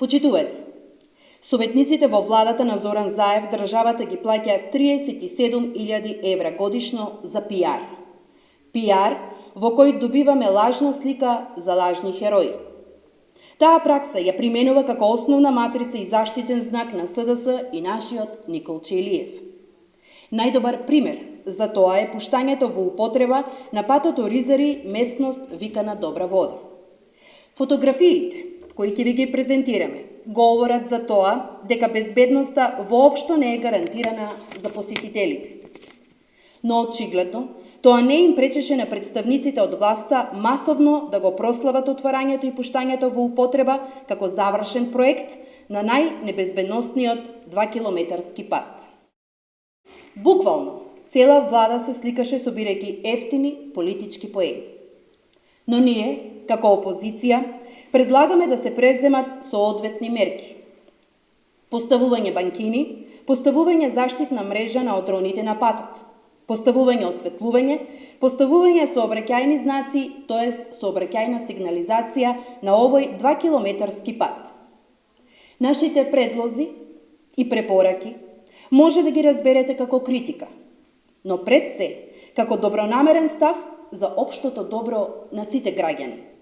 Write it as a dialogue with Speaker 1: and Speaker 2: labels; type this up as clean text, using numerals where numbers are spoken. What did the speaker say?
Speaker 1: Почитувани, советниците во владата на Зоран Заев државата ги плаќа 37.000 евра годишно за пиар. Пиар во кој добиваме лажна слика за лажни херои. Таа пракса ја применува како основна матрица и заштитен знак на СДС и нашиот Николче Илиев. Најдобар пример за тоа е пуштањето во употреба на патот Оризари, местност викана Добра вода. Фотографиите кои ќе ви ги презентираме говорат за тоа дека безбедноста воопшто не е гарантирана за посетителите. Но очигледно, тоа не им пречеше на представниците од власта масовно да го прослават отварањето и пуштањето во употреба како завршен проект на најнебезбедносниот 2-километарски пат. Буквално, цела влада се сликаше собирајќи ефтини политички поени. Но ние, како опозиција, предлагаме да се преземат соодветни мерки. Поставување банкини, поставување заштитна мрежа на отроните на патот, поставување осветлување, поставување сообраќајни знаци, тоест сообраќајна сигнализација на овој 2-километарски пат. Нашите предлози и препораки може да ги разберете како критика, но пред се како добронамерен став за општото добро на сите граѓани.